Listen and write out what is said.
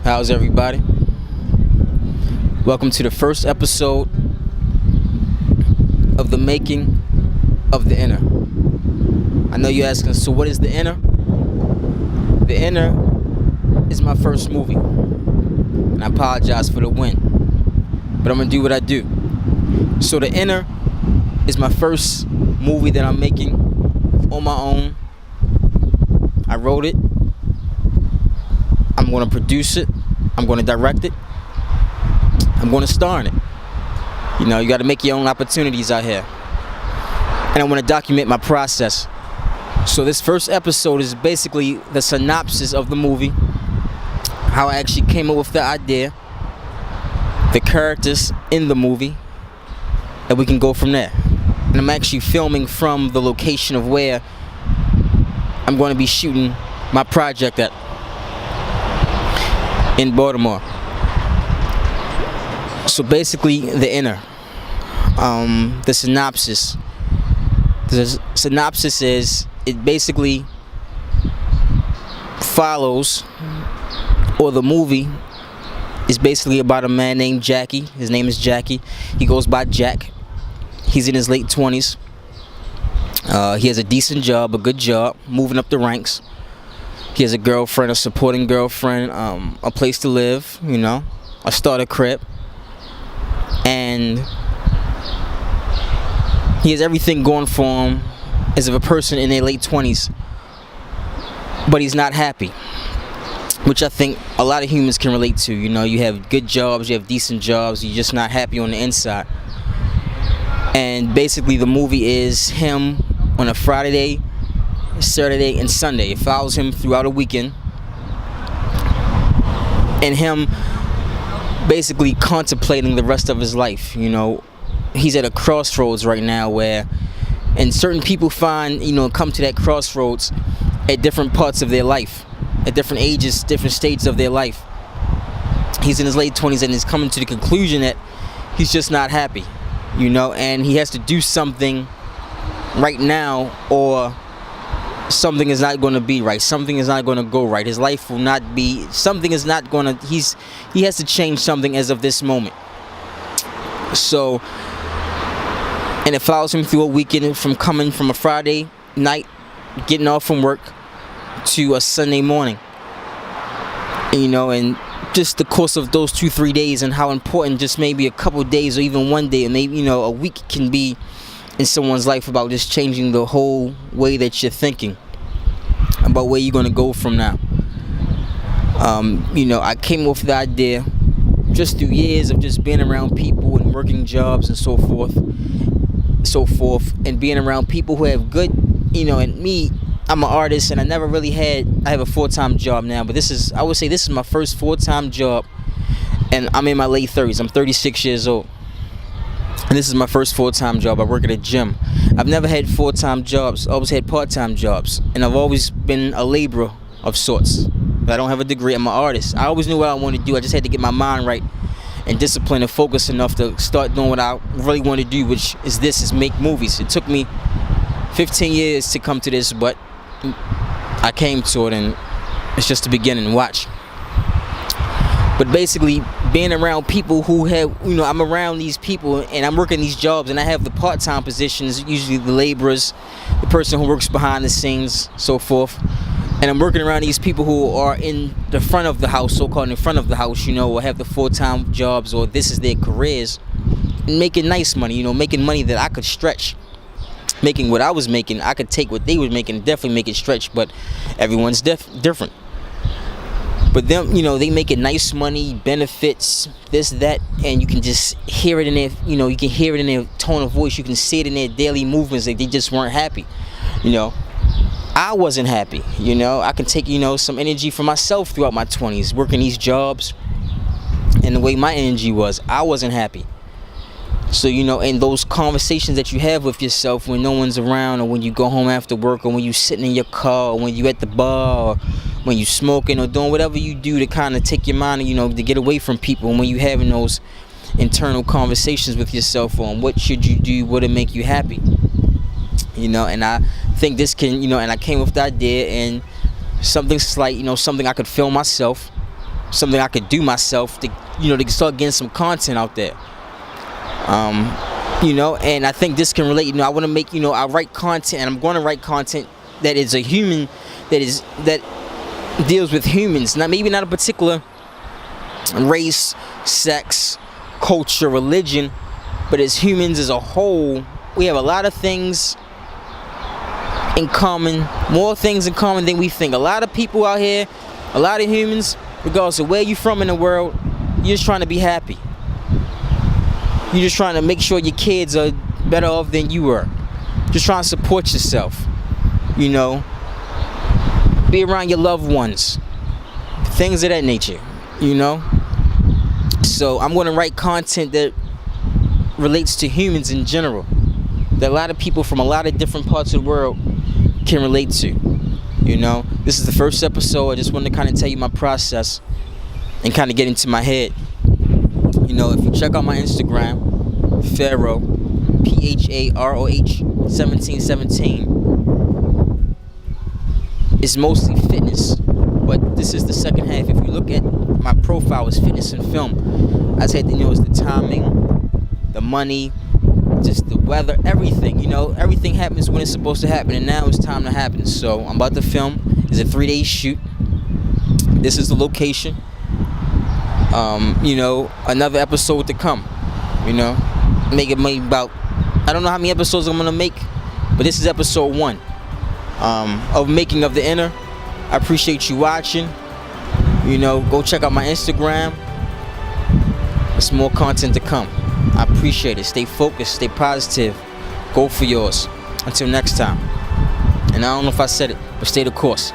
How's everybody? Welcome to the first episode of the making of The Inner. I know you're asking, so what is The Inner? The Inner is my first movie. And I apologize for the win, but I'm going to do what I do. So The Inner is my first movie that I'm making on my own. I wrote it. I'm going to produce it. I'm going to direct it. I'm going to star in it. You know, you got to make your own opportunities out here. And I want to document my process. So this first episode is basically the synopsis of the movie, how I actually came up with the idea, the characters in the movie, and we can go from there. And I'm actually filming from the location of where I'm going to be shooting my project at, in Baltimore. So basically, The Inner, the synopsis. The synopsis is, it basically follows, or the movie is basically about a man named Jackie. His name is Jackie. He goes by Jack. He's in his late 20s. He has a decent job, a good job, moving up the ranks. He has a girlfriend, a supporting girlfriend, a place to live, you know, a starter crib. And he has everything going for him as of a person in their late 20s. But he's not happy, which I think a lot of humans can relate to. You know, you have good jobs, you have decent jobs, you're just not happy on the inside. And basically the movie is him on a Friday, Saturday, and Sunday. It follows him throughout a weekend, and him basically contemplating the rest of his life. You know, he's at a crossroads right now where, and certain people find, you know, come to that crossroads at different parts of their life, at different ages, different stages of their life. He's in his late 20s and he's coming to the conclusion that he's just not happy, you know, and he has to do something right now, or something is not going to be right. Something is not going to go right. His life will not be, something is not going to, he has to change something as of this moment. So, and it follows him through a weekend, from coming from a Friday night, getting off from work, to a Sunday morning. And, you know, and just the course of those 2-3 days, and how important just maybe a couple of days, or even one day, or maybe, you know, a week can be in someone's life, about just changing the whole way that you're thinking about where you're going to go from now. You know, I came up with the idea just through years of just being around people and working jobs and so forth, and being around people who have good, you know, and me, I'm an artist, and I have a full-time job now, but I would say this is my first full-time job, and I'm in my late 30s. I'm 36 years old. And this is my first full-time job. I work at a gym. I've never had full-time jobs. I always had part-time jobs. And I've always been a laborer of sorts. But I don't have a degree. I'm an artist. I always knew what I wanted to do. I just had to get my mind right and discipline and focus enough to start doing what I really want to do, which is make movies. It took me 15 years to come to this, but I came to it, and it's just the beginning. Watch. But basically, being around people who have, you know, I'm around these people and I'm working these jobs, and I have the part-time positions, usually the laborers, the person who works behind the scenes, so forth. And I'm working around these people who are in the front of the house, so-called in front of the house, you know, or have the full-time jobs, or this is their careers, and making nice money, you know, making money that I could stretch. Making what I was making, I could take what they were making, definitely make it stretch, but everyone's different. But them, you know, they making nice money, benefits, this, that, and you can just hear it in their, you know, you can hear it in their tone of voice. You can see it in their daily movements. Like, they just weren't happy, you know. I wasn't happy, you know. I can take, you know, some energy for myself throughout my 20s, working these jobs, and the way my energy was, I wasn't happy. So, you know, and those conversations that you have with yourself when no one's around, or when you go home after work, or when you're sitting in your car, or when you're at the bar, or when you're smoking, or doing whatever you do to kind of take your mind, you know, to get away from people, and when you're having those internal conversations with yourself on what should you do, what'll make you happy, you know. And I think this can, you know, and I came with the idea, and something slight, you know, something I could film myself, something I could do myself to, to start getting some content out there. And I think this can relate. I want to make, I write content, and I'm going to write content that is a human, that deals with humans, maybe not a particular race, sex, culture, religion, but as humans as a whole. We have a lot of things in common, more things in common than we think. A lot of people out here, a lot of humans, regardless of where you're from in the world, you're just trying to be happy. You're just trying to make sure your kids are better off than you were. Just trying to support yourself. Be around your loved ones. Things of that nature. So I'm going to write content that relates to humans in general, that a lot of people from a lot of different parts of the world can relate to. This is the first episode. I just wanted to kind of tell you my process and kind of get into my head. If you check out my Instagram, Pharaoh, PHAROH 1717, it's mostly fitness, but this is the second half. If you look at my profile, it's fitness and film. I said, it's the timing, the money, just the weather, everything. Everything happens when it's supposed to happen, and now it's time to happen. So I'm about to film. It's a 3-day shoot. This is the location. Another episode to come. Make it maybe about, I don't know how many episodes I'm gonna make, but this is episode 1 of Making of the Inner. I appreciate you watching. Go check out my Instagram. There's more content to come. I appreciate it. Stay focused, stay positive, go for yours. Until next time. And I don't know if I said it, but stay the course.